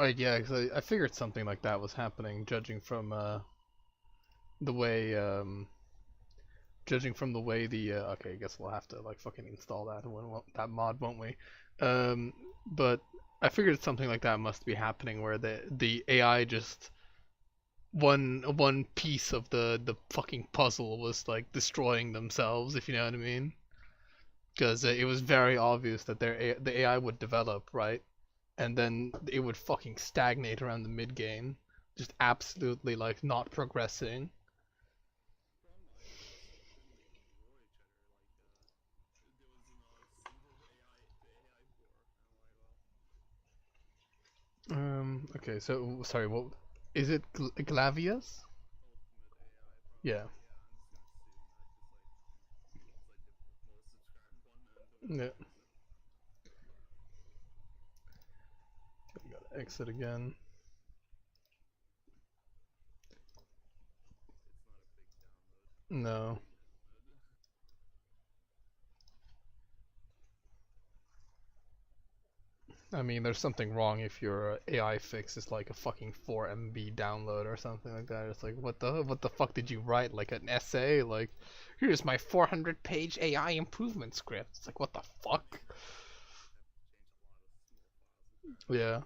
Yeah, because I figured something like that was happening, the way the way the okay, I guess we'll have to like fucking install that mod, won't we? But I figured something like that must be happening where the AI just one piece of the fucking puzzle was like destroying themselves, if you know what I mean. Because it was very obvious that the AI would develop, right, and then it would fucking stagnate around the mid game, just absolutely like not progressing. Okay, so sorry, what is it? Glavius? Yeah. Yeah. Gotta exit again. No. I mean, there's something wrong if your AI fix is like a fucking 4 MB download or something like that. It's like, what the fuck did you write? Like an essay? Like, here's my 400-page AI improvement script. It's like, what the fuck? Yeah.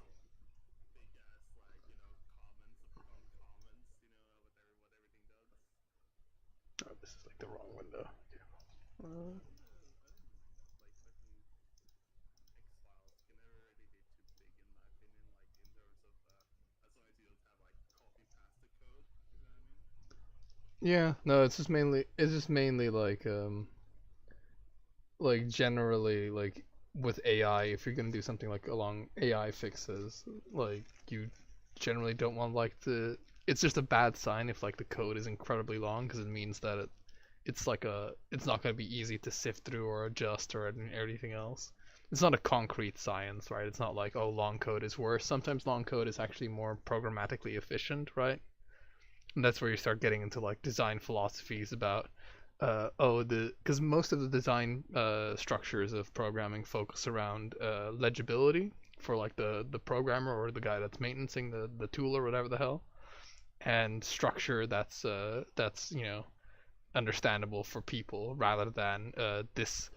Oh, this is like the wrong window. Uh, yeah. No, it's just mainly like generally like with AI, if you're gonna do something like along AI fixes, like you generally don't want like the. It's just a bad sign if like the code is incredibly long because it means that it's not gonna be easy to sift through or adjust or anything else. It's not a concrete science, right? It's not like, oh, long code is worse. Sometimes long code is actually more programmatically efficient, right? And that's where you start getting into like design philosophies about the because most of the design structures of programming focus around legibility for like the programmer or the guy that's maintaining the tool or whatever the hell, and structure that's understandable for people rather than this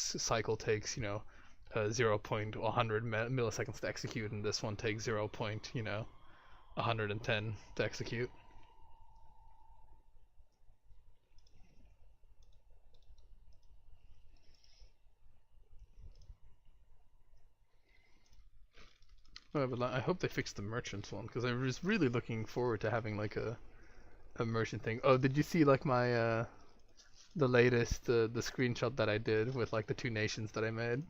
cycle takes 0.100 milliseconds to execute, and this one takes 0.110 to execute. But I hope they fix the merchants one because I was really looking forward to having like a merchant thing. Oh, did you see like my the latest the screenshot that I did with like the two nations that I made?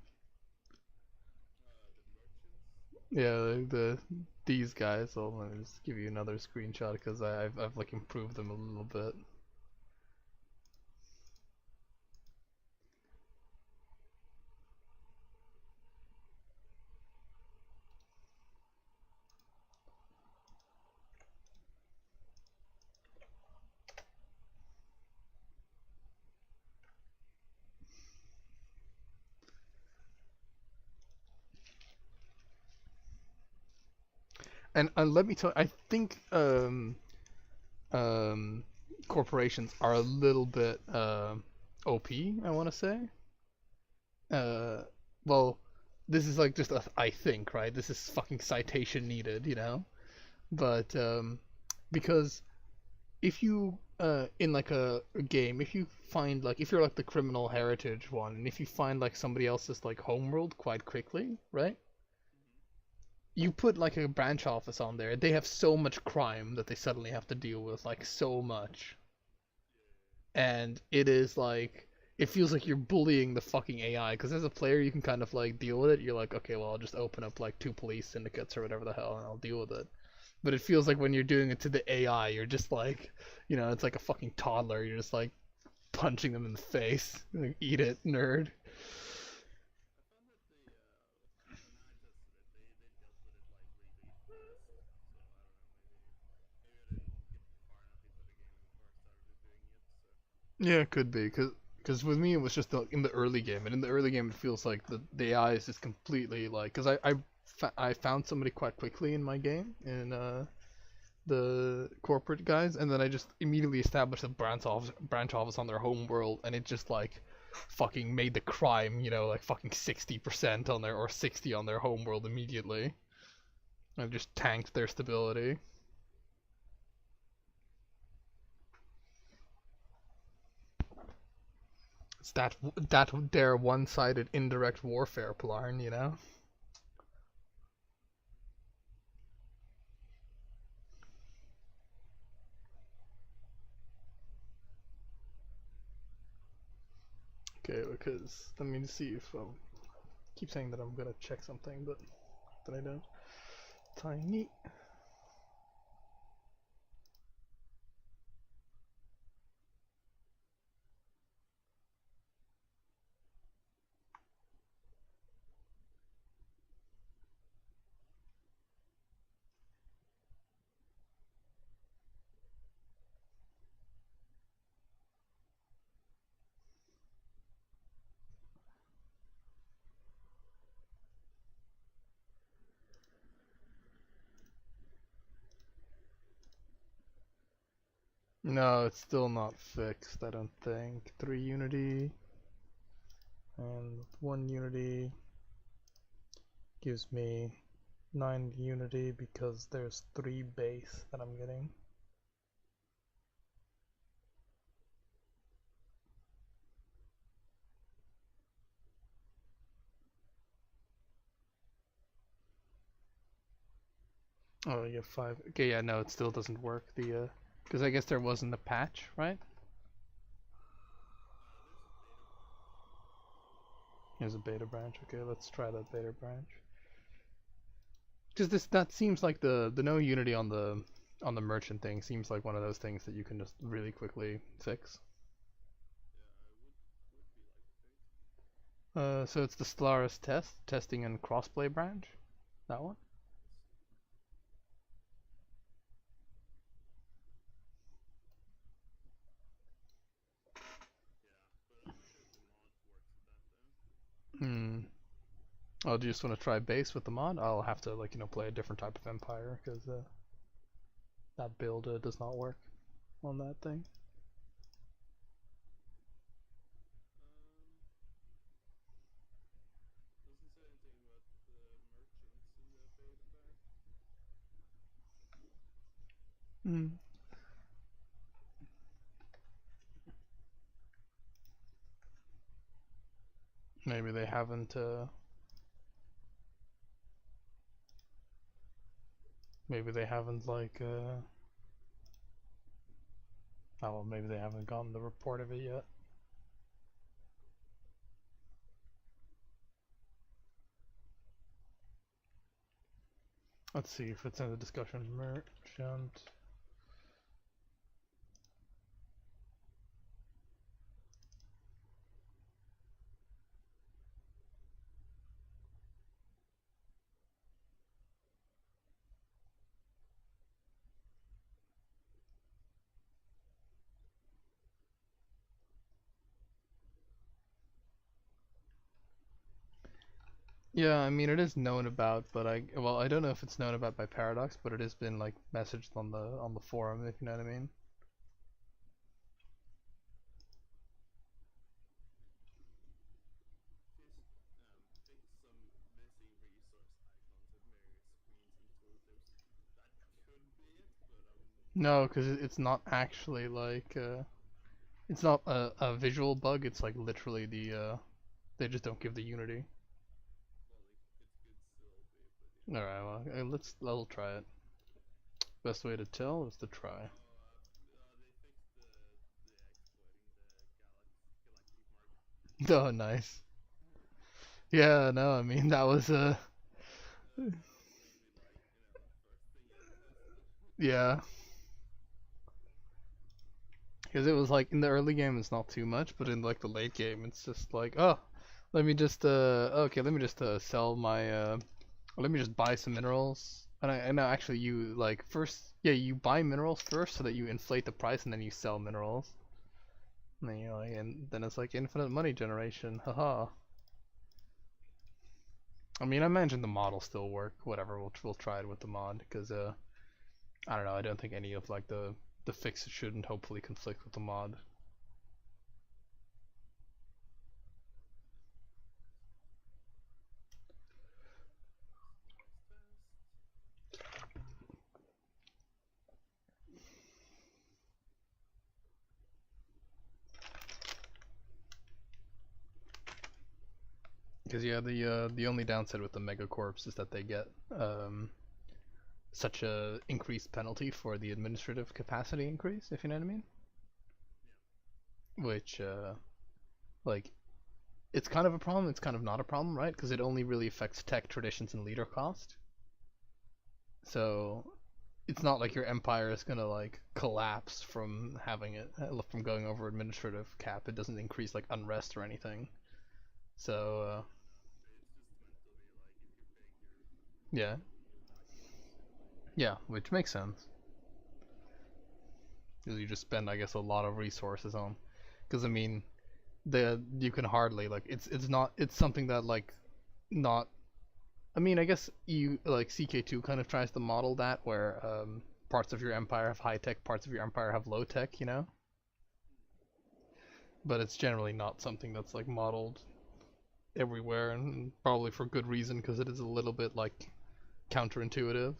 Yeah, these guys. So let me just give you another screenshot because I've like improved them a little bit. And let me tell you, I think um corporations are a little bit OP. I want to say. Uh, well, this is like just a I think, right? This is fucking citation needed. But because if you in like a game, if you find like if you're like the criminal heritage one, and if you find like somebody else's like homeworld quite quickly, right? You put like a branch office on there, they have so much crime that they suddenly have to deal with, like so much, and it is like it feels like you're bullying the fucking AI because as a player you can kind of like deal with it. You're like, okay, well I'll just open up like two police syndicates or whatever the hell and I'll deal with it. But it feels like when you're doing it to the AI, you're just like, it's like a fucking toddler. You're just like punching them in the face. Like, eat it, nerd. Yeah, it could be because with me it was just in the early game, and in the early game it feels like the AI is just completely like because I I found somebody quite quickly in my game in the corporate guys, and then I just immediately established a branch office on their home world, and it just like fucking made the crime, you know, like fucking 60% on their or 60 on their home world immediately. And just tanked their stability. It's that their one-sided indirect warfare, Plarn, you know. Okay, because let me see if I keep saying that I'm gonna check something, but I don't. Tiny. No, it's still not fixed, I don't think. 3 unity and 1 unity gives me 9 unity because there's 3 base that I'm getting. Oh, you have 5. Okay, yeah, no, it still doesn't work. The because I guess there wasn't a patch, right? Here's a beta branch. Okay, let's try that beta branch. Because that seems like the no unity on the merchant thing seems like one of those things that you can just really quickly fix. So it's the Stellaris testing and crossplay branch. That one. Hmm. Oh, do you just want to try base with the mod? I'll have to like play a different type of empire because that build does not work on that thing. Hmm. Maybe they haven't. Maybe they haven't like. Oh well, maybe they haven't gotten the report of it yet. Let's see if it's in the discussion. Merchant. Yeah, I mean it is known about, but I don't know if it's known about by Paradox, but it has been like messaged on the forum, if you know what I mean. No, because it's not actually like it's not a visual bug. It's like literally they just don't give the unity. All right, well I'll try it. Best way to tell is to try. Oh, nice. Yeah, no, I mean that was yeah, because it was like in the early game it's not too much, but in like the late game it's just like oh, let me just okay, let me just sell my let me just buy some minerals. And actually you like first yeah you buy minerals first so that you inflate the price and then you sell minerals. And then and then it's like infinite money generation. Haha. I mean, I imagine the mod will still work. Whatever, we'll try it with the mod because I don't know. I don't think any of like the fixes shouldn't hopefully conflict with the mod. Because yeah, the only downside with the megacorps is that they get such a increased penalty for the administrative capacity increase, if you know what I mean. Which like it's kind of a problem. It's kind of not a problem, right? Because it only really affects tech, traditions, and leader cost. So it's not like your empire is gonna like collapse from having it from going over administrative cap. It doesn't increase like unrest or anything. So yeah, yeah, which makes sense. Because you just spend, I guess, a lot of resources on. Because I mean, the you can hardly like it's not it's something that like not. I mean, I guess you like CK2 kind of tries to model that where parts of your empire have high tech, parts of your empire have low tech, you know. But it's generally not something that's like modeled everywhere, and probably for good reason because it is a little bit like counterintuitive.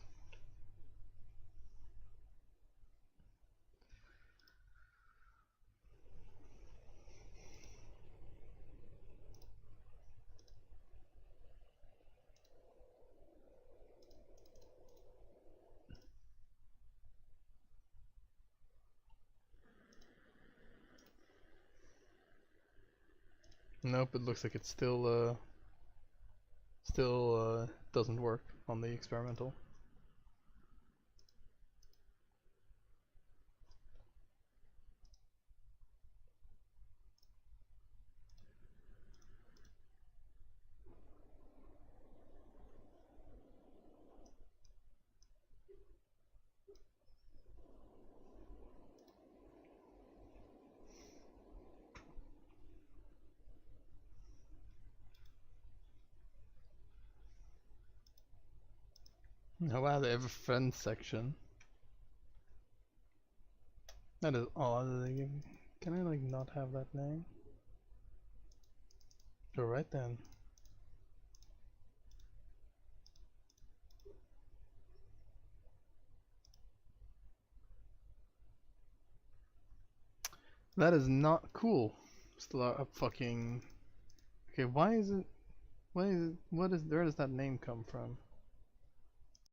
Nope, it looks like it's still doesn't work on the experimental. Oh wow, they have a friends section. That is odd. Can I like not have that name? Alright then. That is not cool. Still a fucking. Okay, why is it? Why is it? What is? Where does that name come from?